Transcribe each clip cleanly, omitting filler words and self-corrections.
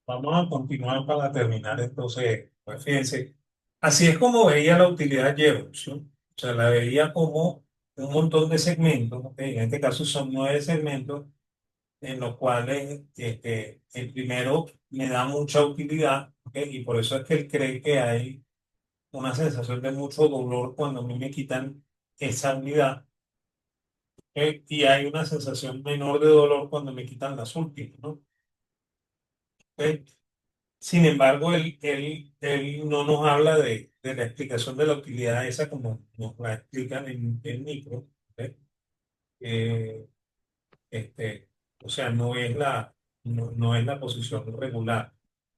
Vamos a continuar para terminar entonces. Pues fíjense, así es como veía la utilidad Jevons, ¿no? O sea, la veía como un montón de segmentos, ¿ok? En este caso son 9 segmentos en los cuales el primero me da mucha utilidad, ¿ok? Y por eso es que él cree que hay una sensación de mucho dolor cuando a mí me quitan esa unidad, ¿ok? Y hay una sensación menor de dolor cuando me quitan las últimas, ¿no? ¿Ok? Sin embargo, él no nos habla de la explicación de la utilidad esa como nos la explican en micro, ¿ok? Eh, este, o sea, no es la posición regular.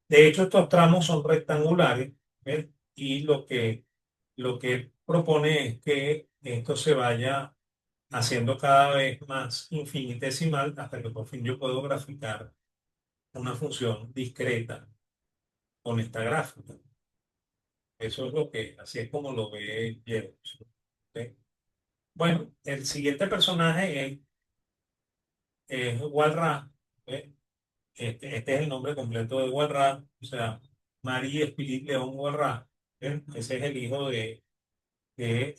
De hecho, estos tramos son rectangulares, ¿ok? Y lo que él propone es que esto se vaya haciendo cada vez más infinitesimal hasta que por fin yo puedo graficar una función discreta con esta gráfica. Eso es así es como lo ve Jevons, ¿ok? Bueno, el siguiente personaje es Walras, ¿ok? Este es el nombre completo de Walras, o sea, Marie-Philippe León Walras, ¿ok? Ese es el hijo de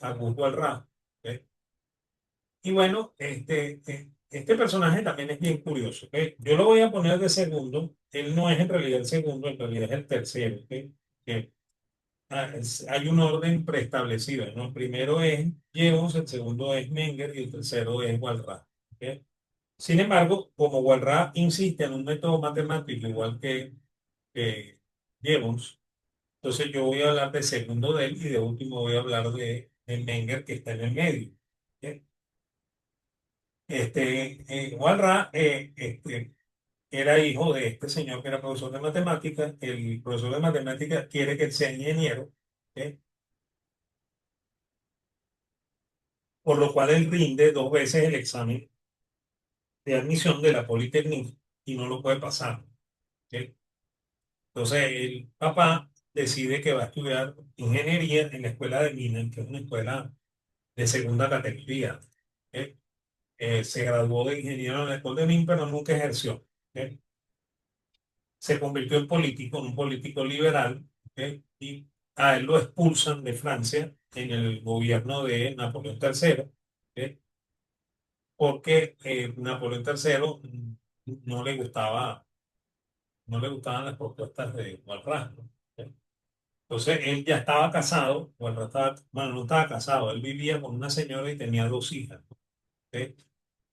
Auguste Walras, ¿ok? Y bueno, este personaje también es bien curioso, ¿ok? Yo lo voy a poner de segundo, él no es en realidad el segundo, en realidad es el tercero, ¿ok? Que hay un orden preestablecido, ¿no? El primero es Jevons, el segundo es Menger y el tercero es Walras, ¿ok? Sin embargo, como Walras insiste en un método matemático igual que Jevons, entonces yo voy a hablar de segundo de él y de último voy a hablar de Menger que está en el medio, ¿ok? Walras era hijo de este señor que era profesor de matemáticas. El profesor de matemáticas quiere que él sea ingeniero, ¿ok? Por lo cual él rinde 2 veces el examen de admisión de la Politécnica y no lo puede pasar, ¿ok? Entonces el papá decide que va a estudiar ingeniería en la escuela de Minas, que es una escuela de segunda categoría, ¿ok? Se graduó de ingeniero en la escuela de Minas, pero nunca ejerció, ¿ok? Se convirtió en político, un político liberal, ¿ok? Y a él lo expulsan de Francia en el gobierno de Napoleón III, ¿ok? Porque Napoleón III no le gustaban las propuestas de Walras, ¿no? Entonces él ya estaba casado, Walras estaba, bueno, no estaba casado, él vivía con una señora y tenía 2 hijas, ¿ok?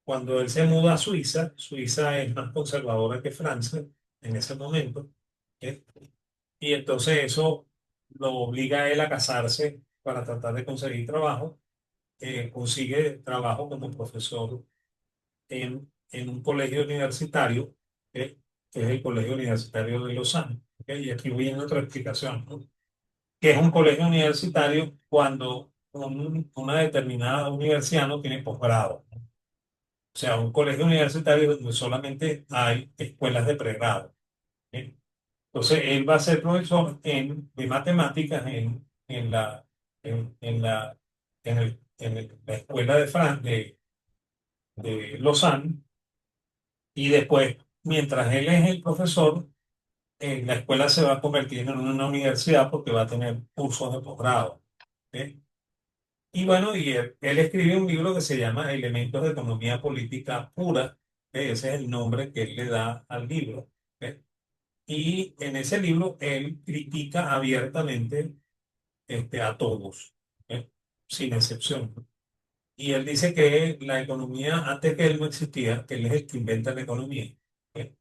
Cuando él se muda a Suiza, Suiza es más conservadora que Francia en ese momento, ¿ok? Y entonces eso lo obliga a él a casarse para tratar de conseguir trabajo. Consigue trabajo como profesor en un colegio universitario, que es el Colegio Universitario de Lausanne, ¿ok? Y aquí viene otra explicación, ¿no? Que es un colegio universitario cuando una determinada universidad no tiene posgrado, ¿no? O sea, un colegio universitario donde solamente hay escuelas de pregrado, ¿ok? Entonces, él va a ser profesor de matemáticas en la, la escuela de Lausanne, y después, mientras él es el profesor, la escuela se va a convertir en una universidad porque va a tener cursos de posgrado, ¿ok? Y bueno, él escribe un libro que se llama Elementos de Economía Política Pura, ¿ok? Ese es el nombre que él le da al libro, ¿ok? Y en ese libro él critica abiertamente a todos, ¿ok? Sin excepción. Y él dice que la economía, antes que él no existía, que él es el que inventa la economía, ¿ok?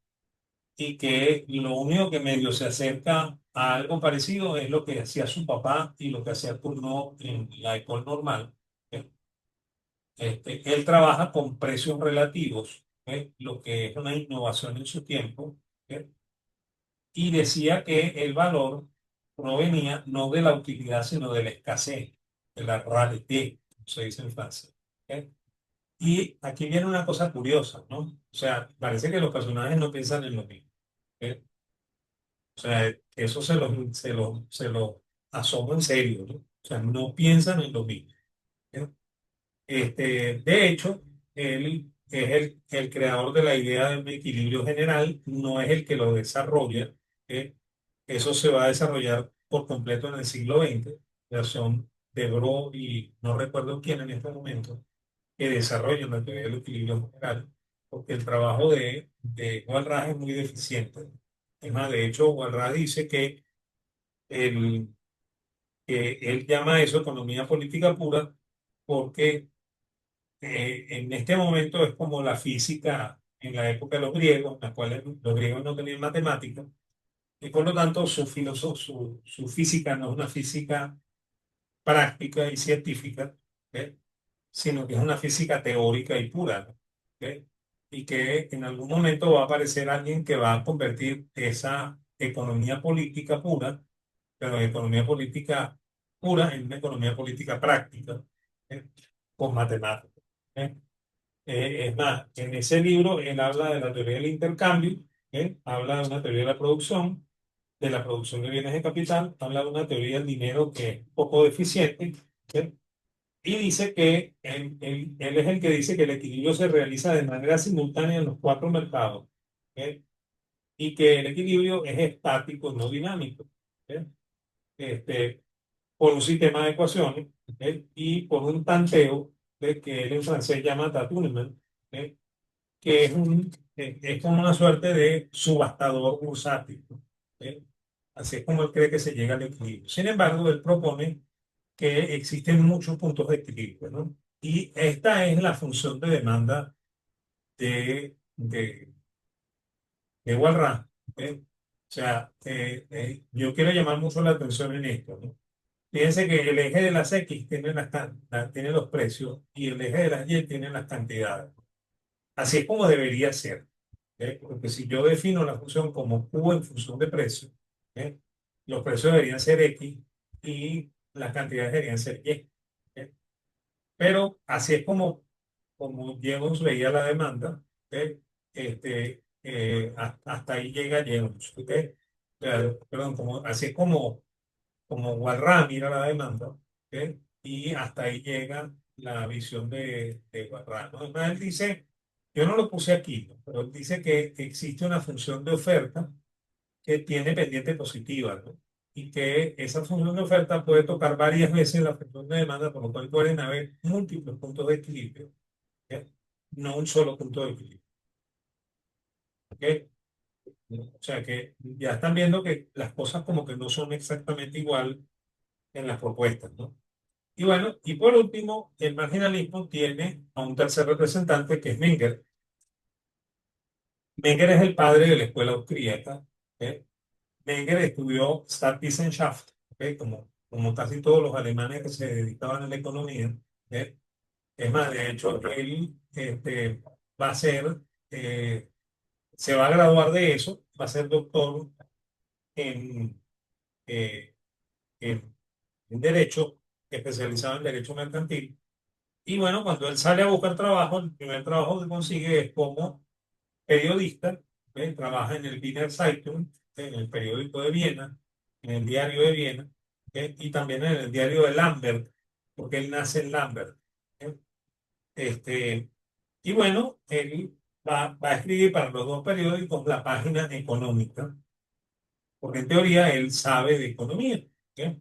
Y que lo único que medio se acerca a algo parecido es lo que hacía su papá y lo que hacía Cournot en la École Normal, ¿ok? Él trabaja con precios relativos, ¿ok? Lo que es una innovación en su tiempo, ¿ok? Y decía que el valor provenía no de la utilidad, sino de la escasez, de la rareté, como se dice en Francia, ¿ok? Y aquí viene una cosa curiosa, ¿no? O sea, parece que los personajes no piensan en lo mismo, ¿ok? O sea, eso se lo asomo en serio, ¿no? O sea, no piensan en lo mismo, ¿ok? De hecho, él es el creador de la idea de un equilibrio general, no es el que lo desarrolla. ¿Ok? Eso se va a desarrollar por completo en el siglo XX. Ya son Debro y no recuerdo quién en este momento que desarrollan la teoría del equilibrio general, porque el trabajo de Walras es muy deficiente. Es más, de hecho, Walras dice el, que él llama eso economía política pura porque en este momento es como la física en la época de los griegos, en la cual los griegos no tenían matemáticas, y por lo tanto su física no es una física práctica y científica, ¿ok? Sino que es una física teórica y pura, ¿no? ¿Ok? Y que en algún momento va a aparecer alguien que va a convertir esa economía política pura, pero economía política pura en una economía política práctica, ¿ok? Con matemáticas. ¿Ok? Es más, en ese libro él habla de la teoría del intercambio, ¿ok? Habla de una teoría de la producción de bienes de capital, habla de una teoría del dinero que es poco deficiente, ¿ok? Y dice que él es el que dice que el equilibrio se realiza de manera simultánea en los cuatro mercados, ¿ok? Y que el equilibrio es estático, no dinámico, ¿ok? Este, por un sistema de ecuaciones, ¿ok? Y por un tanteo de que él en francés llama tâtonnement, ¿ok? Que es como una suerte de subastador bursátil, ¿no? ¿Ok? Así es como él cree que se llega al equilibrio. Sin embargo, él propone que existen muchos puntos de equilibrio, ¿no? Y esta es la función de demanda de Walras, ¿ok? O sea, yo quiero llamar mucho la atención en esto, ¿no? Fíjense que el eje de las X tiene, tiene los precios y el eje de las Y tiene las cantidades. Así es como debería ser. ¿Ok? Porque si yo defino la función como Q en función de precio, ¿ok? Los precios deberían ser X y las cantidades deberían ser Y. ¿Ok? Pero así es como Jevons veía la demanda, ¿ok? Hasta ahí llega Jevons, ¿ok? Perdón, así es como Walras mira la demanda, ¿ok? Y hasta ahí llega la visión de Walras, ¿no? Además, él dice, yo no lo puse aquí, ¿no? Pero él dice que existe una función de oferta que tiene pendiente positiva, ¿no? Y que esa función de oferta puede tocar varias veces la función de demanda, por lo cual pueden haber múltiples puntos de equilibrio, ¿ok? No un solo punto de equilibrio, ¿ok? O sea que ya están viendo que las cosas como que no son exactamente igual en las propuestas, ¿no? Y bueno, y por último, el marginalismo tiene a un tercer representante que es Menger. Menger es el padre de la escuela austríaca, ¿ok? Menger estudió Staatswissenschaft, ¿ok? Como casi todos los alemanes que se dedicaban a la economía, ¿ok? Es más, de hecho, él va a ser, eh, se va a graduar de eso, va a ser doctor en, eh, en, en Derecho, especializado en Derecho Mercantil. Y bueno, cuando él sale a buscar trabajo, el primer trabajo que consigue es como periodista, ¿ok? Trabaja en el Wiener Zeitung, en el periódico de Viena, en el diario de Viena, ¿ok? Y también en el diario de Lambert, porque él nace en Lambert, ¿ok? Este, y bueno, él va a escribir para los dos periódicos la página económica, porque en teoría él sabe de economía, ¿ok?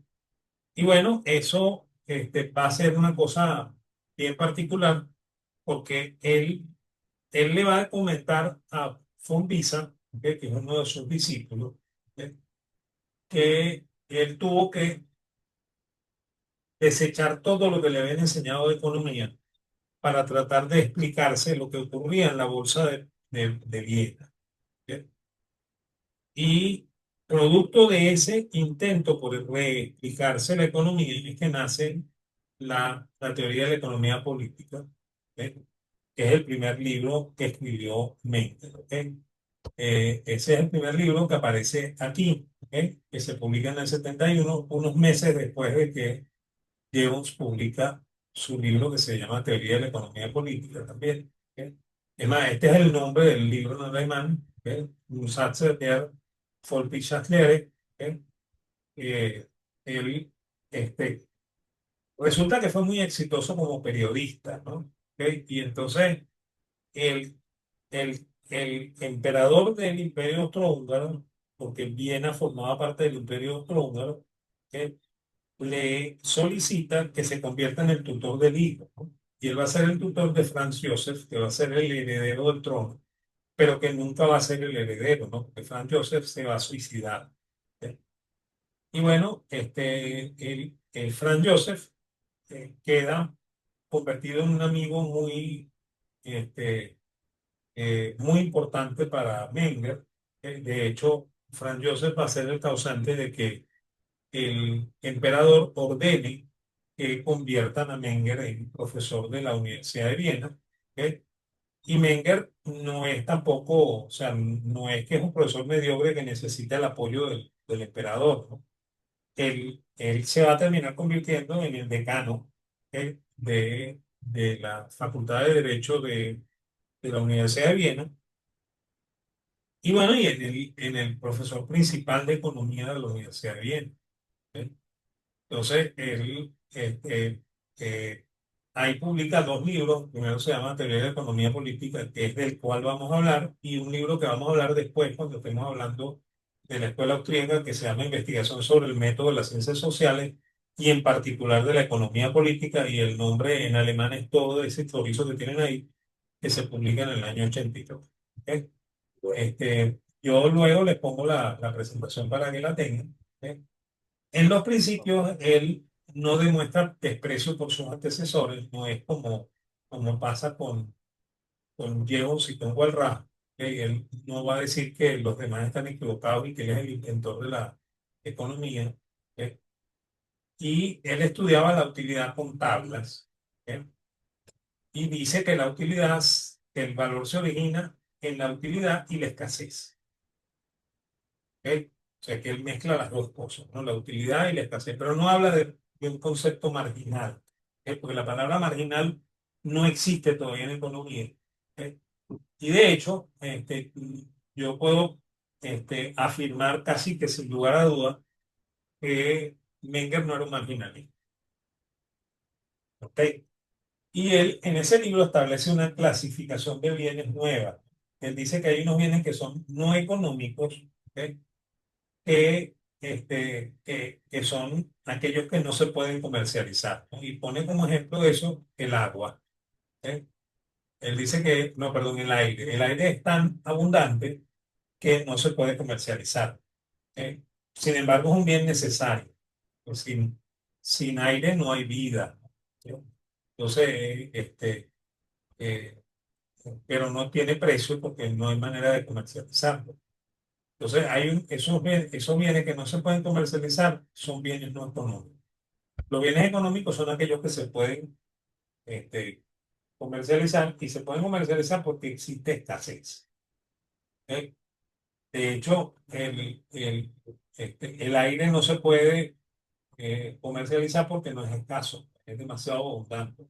Y bueno, eso va a ser una cosa bien particular, porque él le va a comentar a von Pisa, ¿ok? Que es uno de sus discípulos, ¿ok? Que él tuvo que desechar todo lo que le habían enseñado de economía para tratar de explicarse lo que ocurría en la bolsa de Viena, ¿ok? Y producto de ese intento por reexplicarse la economía es que nace la teoría de la economía política, ¿ok? Que es el primer libro que escribió Mendes, ¿ok? Ese es el primer libro que aparece aquí, ¿ok? Que se publica en el 71, unos meses después de que Jevons publica su libro que se llama Teoría de la Economía Política también, ¿ok? Es más, este es el nombre del libro en alemán, ¿ok? Un Satz der Volkswirtschaftslehre, ¿ok? Eh, él, este, resulta que fue muy exitoso como periodista, ¿no? ¿Ok? Y entonces el, el emperador del Imperio Austrohúngaro, porque Viena formaba parte del Imperio Austrohúngaro, ¿ok? Le solicita que se convierta en el tutor del hijo, ¿no? Y él va a ser el tutor de Franz Joseph, que va a ser el heredero del trono, pero que nunca va a ser el heredero, ¿no? Porque Franz Joseph se va a suicidar. ¿Ok? Y bueno, el Franz Joseph queda convertido en un amigo muy, este, muy importante para Menger. De hecho, Franz Joseph va a ser el causante de que el emperador ordene que conviertan a Menger en profesor de la Universidad de Viena. ¿Ok? Y Menger no es tampoco, o sea, no es que es un profesor mediocre que necesita el apoyo del emperador, ¿no? Él se va a terminar convirtiendo en el decano, de la Facultad de Derecho de la Universidad de Viena. Y bueno, y en el profesor principal de Economía de la Universidad de Viena. ¿Ok? Entonces, él ahí publica dos libros. Primero se llama Teoría de la Economía Política, que es del cual vamos a hablar, y un libro que vamos a hablar después cuando estemos hablando de la escuela austríaca, que se llama Investigación sobre el método de las ciencias sociales y en particular de la economía política, y el nombre en alemán es todo ese chorizo que tienen ahí, que se publica en el año 82. ¿Ok? Yo luego les pongo la presentación para que la tengan. ¿Ok? En los principios, él no demuestra desprecio por sus antecesores, no es como pasa con Jevons y con Walras. Él no va a decir que los demás están equivocados y que él es el inventor de la economía. ¿Ok? Y él estudiaba la utilidad con tablas. ¿Ok? Y dice que la utilidad, que el valor se origina en la utilidad y la escasez. ¿Ok? O sea, que él mezcla las dos cosas, ¿no? La utilidad y la escasez, pero no habla de un concepto marginal, porque la palabra marginal no existe todavía en economía. ¿Ok? Y de hecho, yo puedo afirmar casi que sin lugar a duda que Menger no era un marginalista. ¿Ok? Y él en ese libro establece una clasificación de bienes nueva. Él dice que hay unos bienes que son no económicos, ¿ok? Que son aquellos que no se pueden comercializar, ¿no? Y pone como ejemplo de eso el agua. ¿Eh? Él dice que, no, perdón, el aire. El aire es tan abundante que no se puede comercializar. ¿Eh? Sin embargo, es un bien necesario. Pues sin aire no hay vida. ¿No? Entonces, eh, pero no tiene precio porque no hay manera de comercializarlo. Entonces, esos bienes que no se pueden comercializar son bienes no económicos. Los bienes económicos son aquellos que se pueden este, comercializar y se pueden comercializar porque existe escasez. ¿Ok? De hecho, el aire no se puede comercializar porque no es escaso, es demasiado abundante.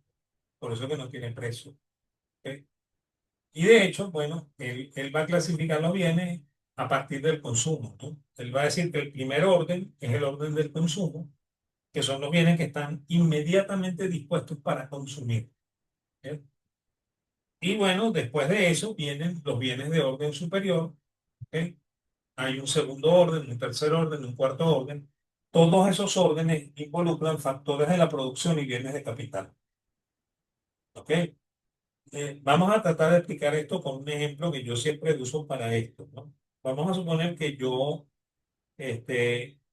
Por eso es que no tiene precio. ¿Ok? Y de hecho, bueno, él va a clasificar los bienes a partir del consumo, ¿no? Él va a decir que el primer orden es el orden del consumo, que son los bienes que están inmediatamente dispuestos para consumir. ¿Ok? Y bueno, después de eso vienen los bienes de orden superior. ¿Ok? Hay un segundo orden, un tercer orden, un cuarto orden. Todos esos órdenes involucran factores de la producción y bienes de capital. ¿Ok? Vamos a tratar de explicar esto con un ejemplo que yo siempre uso para esto, ¿no? Vamos a suponer que yo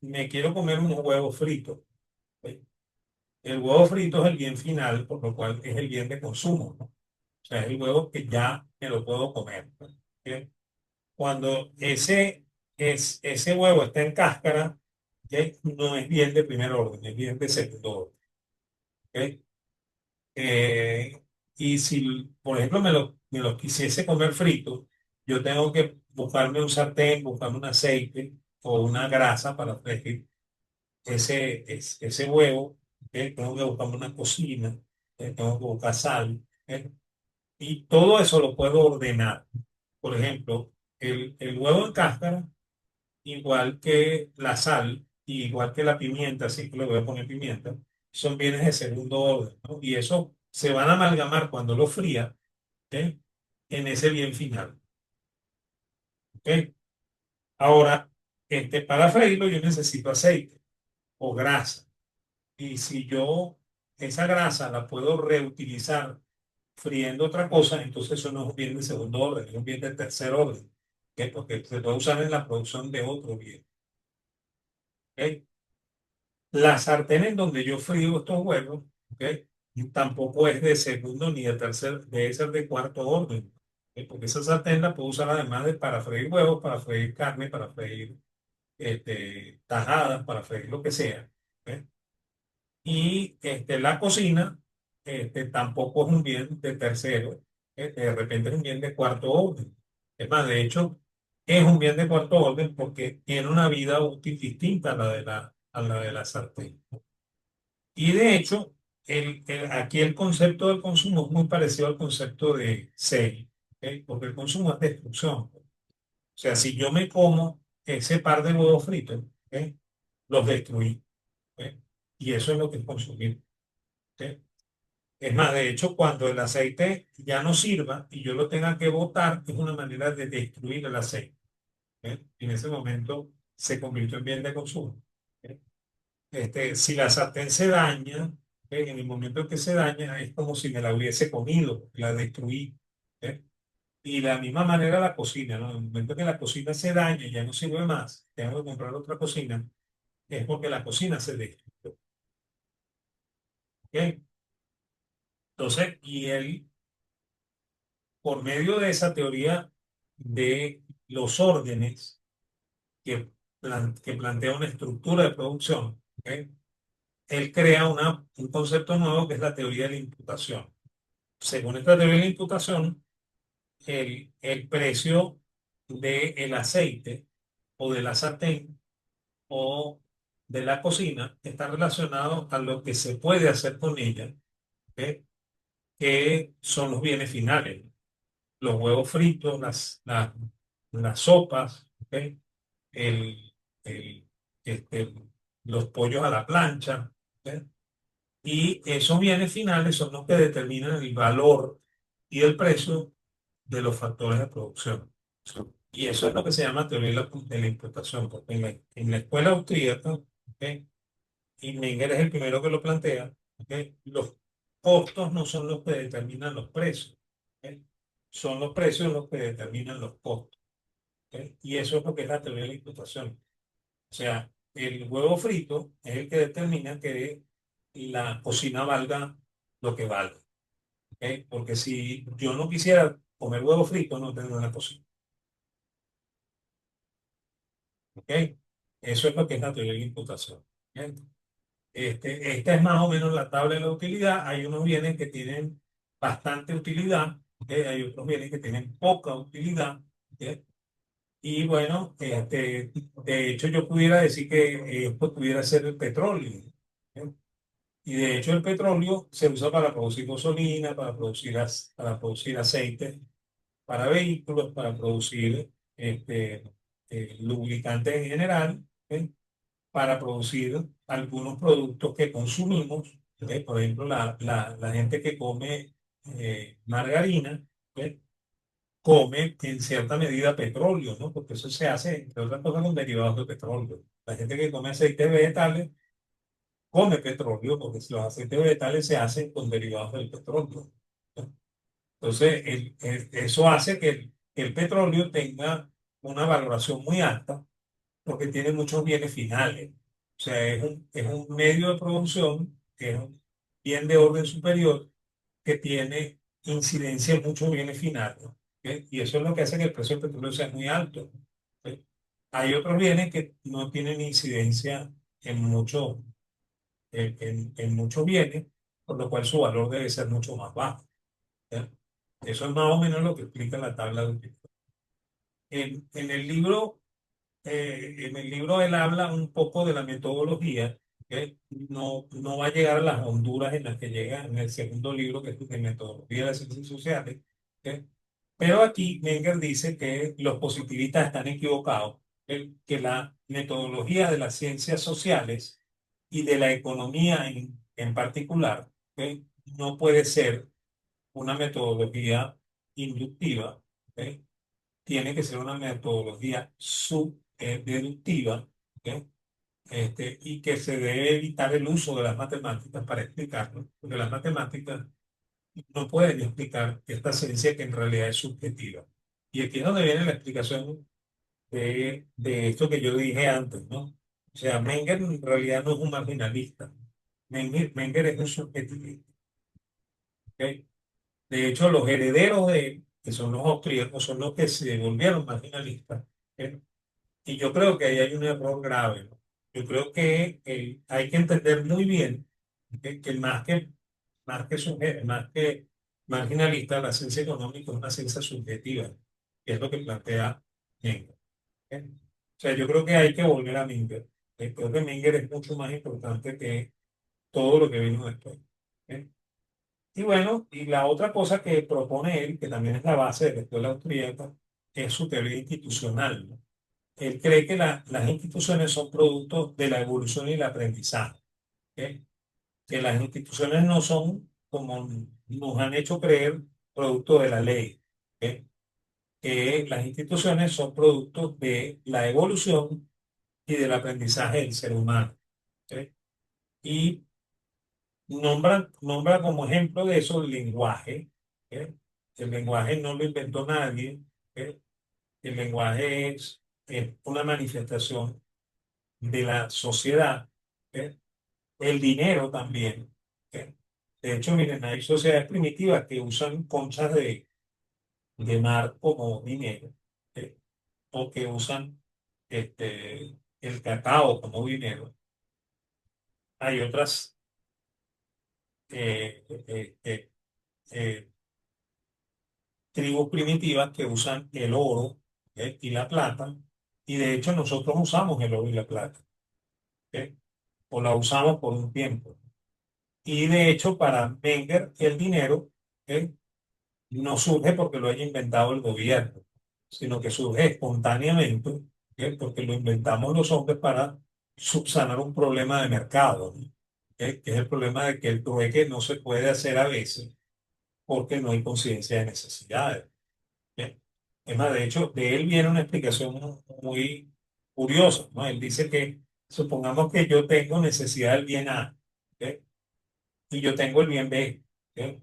me quiero comer unos huevos fritos. ¿Ok? El huevo frito es el bien final, por lo cual es el bien de consumo, ¿no? O sea, es el huevo que ya me lo puedo comer, ¿no? ¿Ok? Cuando ese huevo está en cáscara, ¿ok? No es bien de primer orden, es bien de segundo orden. ¿Ok? Y si, por ejemplo, me lo quisiese comer frito, yo tengo que buscarme un sartén, buscarme un aceite o una grasa para freír ese huevo. ¿Ok? Tengo que buscarme una cocina, tengo que buscar sal. ¿Ok? Y todo eso lo puedo ordenar. Por ejemplo, el huevo en cáscara, igual que la sal, y igual que la pimienta, así que le voy a poner pimienta, son bienes de segundo orden, ¿no? Y eso se van a amalgamar cuando lo fría, ¿ok? en ese bien final. ¿Ok? Ahora, para freírlo yo necesito aceite o grasa. Y si yo esa grasa la puedo reutilizar friendo otra cosa, entonces eso no es un bien de segundo orden, es un bien de tercer orden. ¿Ok? Porque se puede usar en la producción de otro bien. ¿Ok? La sartén en donde yo frío estos huevos, ¿ok? Tampoco es de segundo ni de tercer, debe ser de cuarto orden. ¿Ok? Porque esa sartén la puedo usar además de para freír huevos, para freír carne, para freír tajadas, para freír lo que sea. ¿Ok? Y la cocina tampoco es un bien de tercero, de repente es un bien de cuarto orden. Es más, de hecho, es un bien de cuarto orden porque tiene una vida útil distinta a la de la sartén. Y de hecho, aquí el concepto del consumo es muy parecido al concepto de serie, ¿ok? Porque el consumo es destrucción. O sea, si yo me como ese par de huevos fritos, ¿ok? Los destruí, ¿ok? Y eso es lo que es consumir. ¿Ok? Es más, de hecho, cuando el aceite ya no sirva y yo lo tenga que botar, es una manera de destruir el aceite. ¿Ok? En ese momento se convirtió en bien de consumo. ¿Ok? Si la sartén se daña, ¿ok? En el momento en que se daña, es como si me la hubiese comido, la destruí. ¿Ok? Y de la misma manera la cocina, ¿no? En el momento que la cocina se daña y ya no sirve más, tengo que comprar otra cocina, es porque la cocina se destruyó. ¿Ok? Entonces, por medio de esa teoría de los órdenes que plantea una estructura de producción, ¿ok? Él crea un concepto nuevo que es la teoría de la imputación. Según esta teoría de la imputación, el precio del aceite o de la sartén o de la cocina está relacionado a lo que se puede hacer con ella, ¿ok? Que son los bienes finales, los huevos fritos, las sopas, ¿ok? el, el, este, los pollos a la plancha, ¿ok? Y esos bienes finales son los que determinan el valor y el precio de los factores de producción. Y eso es lo que se llama teoría de la importación, porque en la escuela austríaca, ¿ok? Y Menger es el primero que lo plantea, ¿ok? Los costos no son los que determinan los precios, ¿ok? Son los precios los que determinan los costos, ¿ok? Y eso es lo que es la teoría de la importación. O sea, el huevo frito es el que determina que la cocina valga lo que valga, ¿ok? Porque si yo no quisiera comer huevo frito, no tendría una cocina, ¿ok? Eso es lo que es la teoría de la imputación. ¿Ok? Esta es más o menos la tabla de la utilidad. Hay unos bienes que tienen bastante utilidad, ¿ok? Hay otros bienes que tienen poca utilidad, ¿ok? Y bueno, de hecho yo pudiera decir que esto pudiera ser el petróleo, ¿ok? Y de hecho el petróleo se usa para producir gasolina, para producir aceite, para vehículos, para producir lubricantes en general, ¿ok? Para producir algunos productos que consumimos, ¿ok? Por ejemplo, la gente que come margarina, ¿ok? Come en cierta medida petróleo, ¿no? Porque eso se hace, entre otras cosas, con derivados de petróleo. La gente que come aceites vegetales come petróleo, porque si los aceites vegetales se hacen con derivados del petróleo. Entonces, eso hace que el petróleo tenga una valoración muy alta porque tiene muchos bienes finales. O sea, es un medio de producción, que es un bien de orden superior, que tiene incidencia en muchos bienes finales. ¿Ok? Y eso es lo que hace que el precio del petróleo sea muy alto. ¿Ok? Hay otros bienes que no tienen incidencia en muchos bienes, por lo cual su valor debe ser mucho más bajo. ¿Ya? Eso es más o menos lo que explica la tabla de utilidad. En el libro él habla un poco de la metodología, que no va a llegar a las honduras en las que llega en el segundo libro, que es de metodología de las ciencias sociales. ¿Ok? Pero aquí Menger dice que los positivistas están equivocados, que la metodología de las ciencias sociales y de la economía en particular, ¿ok? No puede ser una metodología inductiva, ¿ok? Tiene que ser una metodología subdeductiva, ¿ok? Y que se debe evitar el uso de las matemáticas para explicarlo, porque las matemáticas no pueden explicar esta ciencia que en realidad es subjetiva. Y aquí es donde viene la explicación de esto que yo dije antes, ¿no? O sea, Menger en realidad no es un marginalista. Menger es un subjetivista. ¿Ok? De hecho, los herederos de él, que son los austríacos, son los que se volvieron marginalistas. ¿Ok? Y yo creo que ahí hay un error grave, ¿no? Yo creo que hay que entender muy bien que más que marginalista, la ciencia económica es una ciencia subjetiva, que es lo que plantea Menger. ¿Ok? O sea, yo creo que hay que volver a Menger. Creo que Menger es mucho más importante que todo lo que vino después. ¿Ok? Y bueno, y la otra cosa que propone él, que también es la base de la escuela austríaca, es su teoría institucional, ¿no? Él cree que las instituciones son productos de la evolución y el aprendizaje. ¿Ok? Que las instituciones no son, como nos han hecho creer, producto de la ley. ¿Ok? Que las instituciones son productos de la evolución y del aprendizaje del ser humano. ¿Ok? Y nombra como ejemplo de eso el lenguaje. ¿Ok? El lenguaje no lo inventó nadie. ¿Ok? El lenguaje es una manifestación de la sociedad. ¿Ok? El dinero también. ¿Ok? De hecho, miren, hay sociedades primitivas que usan conchas de mar como dinero. ¿Ok? O que usan el cacao como dinero. Hay otras eh, eh, eh, eh, tribus primitivas que usan el oro, y la plata, y de hecho nosotros usamos el oro y la plata, ¿ok? O la usamos por un tiempo. Y de hecho para Menger el dinero, ¿ok? No surge porque lo haya inventado el gobierno, sino que surge espontáneamente, ¿ok? Porque lo inventamos los hombres para subsanar un problema de mercado, ¿no? ¿Ok? Que es el problema de que el trueque no se puede hacer a veces porque no hay conciencia de necesidades. ¿Ok? Es más, de hecho, de él viene una explicación muy curiosa, ¿no? Él dice que supongamos que yo tengo necesidad del bien A, ¿ok? Y yo tengo el bien B, ¿ok?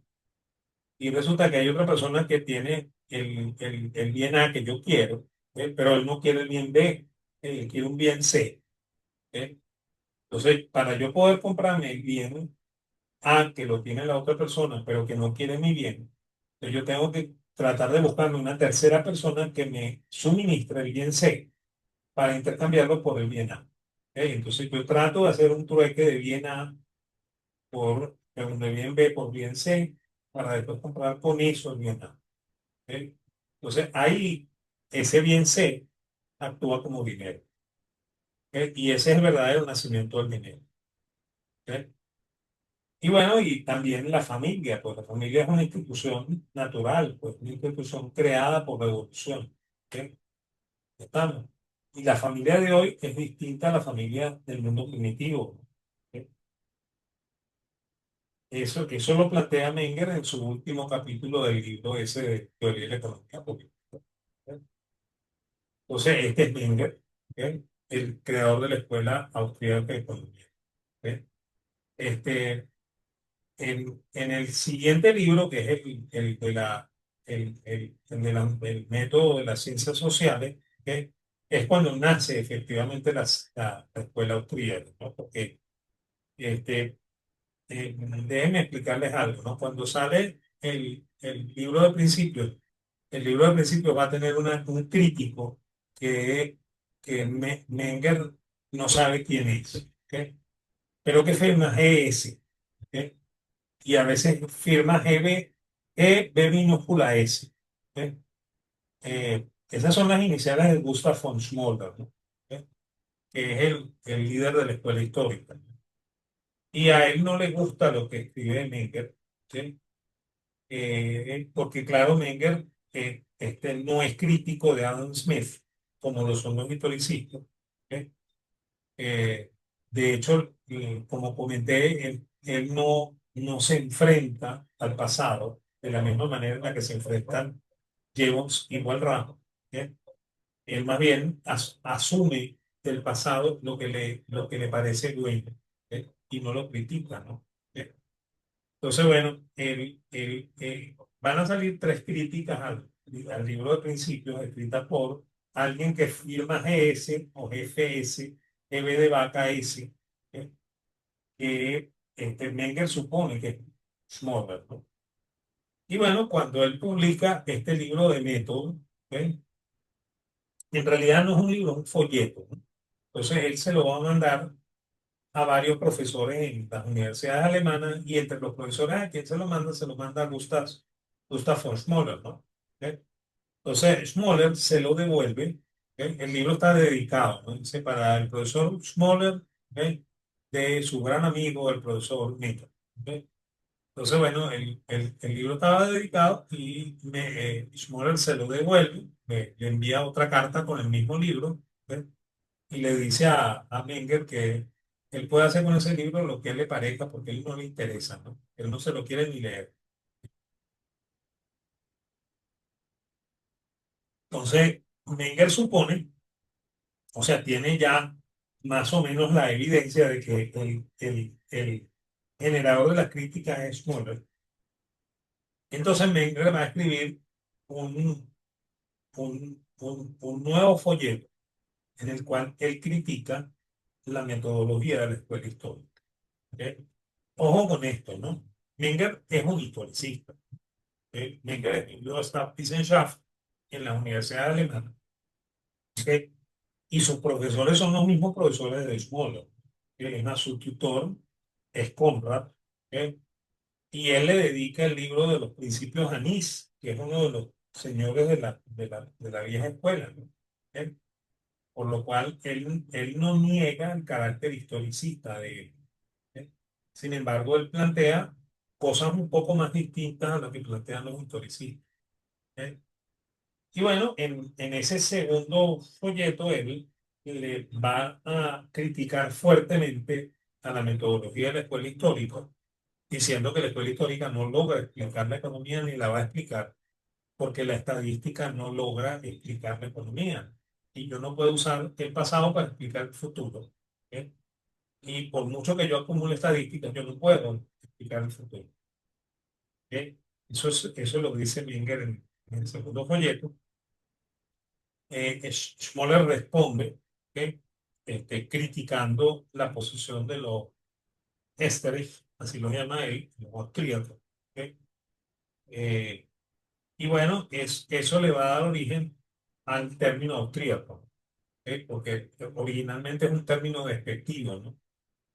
Y resulta que hay otra persona que tiene el bien A que yo quiero, ¿ok? Pero él no quiere el bien B, él quiere un bien C, ¿ok? Entonces, para yo poder comprarme el bien A que lo tiene la otra persona, pero que no quiere mi bien, entonces yo tengo que tratar de buscarme una tercera persona que me suministre el bien C para intercambiarlo por el bien A. ¿Ok? Entonces yo trato de hacer un trueque de bien A de bien B por bien C para después comprar con eso el bien A. ¿Ok? Entonces ahí ese bien C actúa como dinero. ¿Ok? Y ese es el verdadero nacimiento del dinero. ¿Ok? Y bueno, y también la familia, pues la familia es una institución natural, pues una institución creada por la evolución. ¿Ok? Estamos. Y la familia de hoy es distinta a la familia del mundo primitivo. ¿Ok? Eso lo plantea Menger en su último capítulo del libro ese de Teoría de la Economía Política. ¿Ok? Entonces, este es Menger, ¿ok? El creador de la Escuela Austríaca de Economía. ¿Ok? Este, en el siguiente libro, que es el de el método de las ciencias sociales, ¿ok? Es cuando nace efectivamente la escuela austríaca, ¿no? Porque este, déjenme explicarles algo, ¿no? Cuando sale el libro de principios, el libro de principios va a tener un crítico Menger no sabe quién es, ¿ok? Pero que firma GS, ¿ok? Y a veces firma GB minúscula S, ¿ok? Esas son las iniciales de Gustav von Schmoller, ¿no? ¿Ok? Que es el líder de la escuela histórica. Y a él no le gusta lo que escribe Menger, ¿sí? Porque claro, Menger no es crítico de Adam Smith, como lo son los historicistas. ¿Ok? Eh, de hecho, como comenté, él no se enfrenta al pasado, de la misma manera en la que se enfrentan Jevons y Walras. Él más bien asume del pasado lo que le parece bueno, y no lo critica, ¿no? ¿Eh? Entonces, bueno, van a salir tres críticas al libro de Principios, escritas por alguien que firma GS o GFS, EB de vaca S, ¿eh? Que Menger supone que es Schmoller, ¿no? Y bueno, cuando él publica este libro de método, ¿eh? En realidad no es un libro, es un folleto, ¿no? Entonces él se lo va a mandar a varios profesores en las universidades alemanas y entre los profesores a quien se lo manda a Gustav von Schmoller, ¿no? ¿Eh? Entonces Schmoller se lo devuelve. El libro está dedicado, ¿no? Dice, para el profesor Schmoller, de su gran amigo, el profesor Mitter. Entonces, bueno, el libro estaba dedicado y Schmoller se lo devuelve, le envía otra carta con el mismo libro, ¿ves? Y le dice a Menger que él puede hacer con ese libro lo que él le parezca porque a él no le interesa, ¿no? Él no se lo quiere ni leer. Entonces, Menger supone, o sea, tiene ya más o menos la evidencia de que el generador de la crítica es Schmoller. Entonces, Menger va a escribir un, un nuevo folleto en el cual él critica la metodología de la escuela histórica. ¿Ok? Ojo con esto, ¿no? Menger es un historicista. ¿Ok? Menger estudió Staatswissenschaft en la Universidad Alemana. ¿Ok? Y sus profesores son los mismos profesores de Schmoller. ¿Ok? Es más, su tutor es Conrad. ¿Ok? Y él le dedica el libro de los principios a Nice, que es uno de los señores de la vieja escuela, ¿no? ¿Ok? Por lo cual él no niega el carácter historicista de él. ¿Eh? Sin embargo, él plantea cosas un poco más distintas a lo que plantean los historicistas. ¿Eh? Y bueno, en ese segundo folleto, él le va a criticar fuertemente a la metodología de la escuela histórica, diciendo que la escuela histórica no logra explicar la economía ni la va a explicar, porque la estadística no logra explicar la economía. Y yo no puedo usar el pasado para explicar el futuro. ¿Eh? Y por mucho que yo acumule estadísticas, yo no puedo explicar el futuro. ¿Ok? Eso lo dice Menger en el segundo folleto. Schmoller responde, ¿ok? Criticando la posición de los Esterich, así lo llama él, los austríacos. ¿Ok? Eh, y bueno, eso le va a dar origen al término austríaco, ¿ok? Porque originalmente es un término despectivo, ¿no?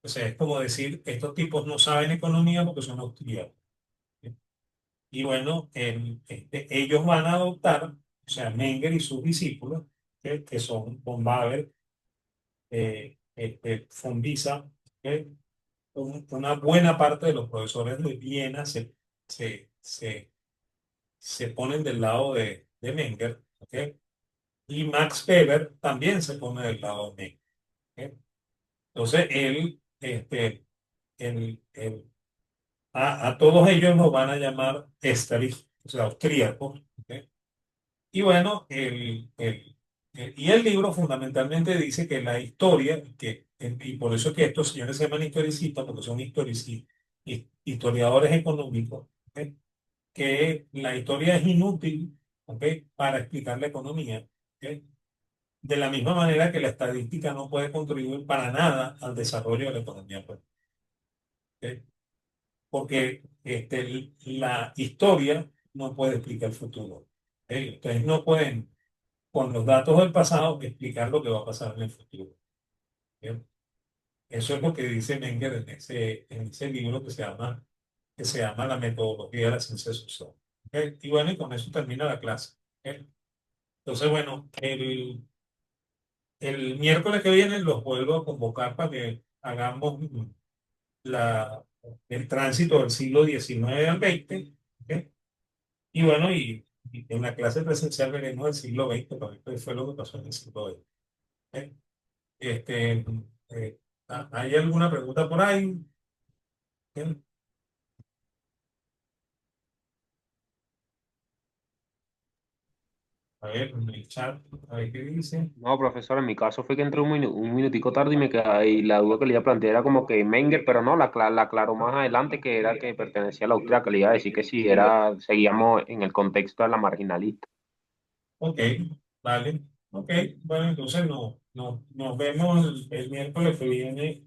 O sea, es como decir, estos tipos no saben economía porque son austríacos. ¿Ok? Y bueno, ellos van a adoptar, o sea, Menger y sus discípulos, que son von Baber, von Wieser, una buena parte de los profesores de Viena se, se ponen del lado de Menger, ¿ok? Y Max Weber también se pone del lado de Menger. ¿Ok? Entonces, él, a todos ellos los van a llamar Esterich, o sea, austríacos. ¿Ok? Y bueno, y el libro fundamentalmente dice que la historia, y por eso es que estos señores se llaman historicistas, porque son historiadores económicos, ¿ok? Que la historia es inútil, ¿ok? Para explicar la economía. ¿Ok? De la misma manera que la estadística no puede contribuir para nada al desarrollo de la economía, pues. ¿Ok? Porque la historia no puede explicar el futuro. ¿Ok? Ustedes no pueden con los datos del pasado explicar lo que va a pasar en el futuro. ¿Bien? Eso es lo que dice Menger en ese libro que se llama La metodología de la ciencia social. ¿Ok? Y bueno, y con eso termina la clase. ¿Ok? Entonces, bueno, el miércoles que viene los vuelvo a convocar para que hagamos la, el tránsito del siglo XIX al XX. ¿Ok? Y bueno, y en la clase presencial veremos el siglo XX, porque esto fue lo que pasó en el siglo XX. ¿Ok? Este, ¿Hay alguna pregunta por ahí? Bien. A ver, en el chat, a ver qué dice. No, profesor, en mi caso fue que entré un minutico tarde y me quedé, y la duda que le iba a plantear era como que Menger, pero no, la aclaró más adelante que era que pertenecía a la Austria, que le iba a decir que sí, era, seguíamos en el contexto de la marginalista. Ok, vale. Ok, bueno, entonces nos vemos el miércoles que viene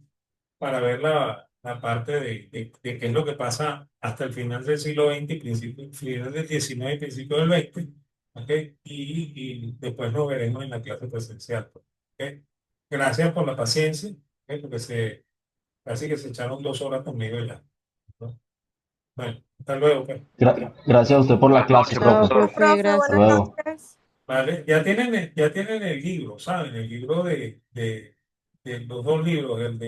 para ver la parte de qué es lo que pasa hasta el final del siglo XX, y final del XIX y principio del XX, ¿ok? Y después nos veremos en la clase presencial, pues, ¿ok? Gracias por la paciencia, ¿ok? Porque casi que se echaron 2 horas conmigo ya, ¿no? Bueno, hasta luego, pues. Gracias a usted por la Buenas clase, noches, Chao, profe. profesor. profe, Profe, Hasta buenas gracias. luego. noches. ¿Vale? Ya tienen el libro, ¿saben? El libro de los dos libros, el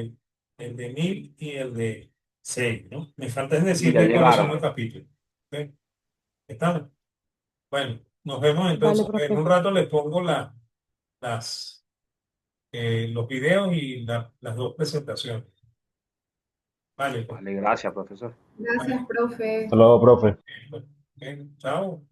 de 1000 y el de 6, ¿no? Me falta es Y ya decirle cuáles son llegaron. los capítulos. ¿Ok? ¿Estamos? Bueno, nos vemos Vale, entonces. En profe. un rato les pongo las, los videos y las dos presentaciones. Vale, pues. Vale, gracias, profesor. Gracias, Bueno, profe. Hasta luego, profe. chao.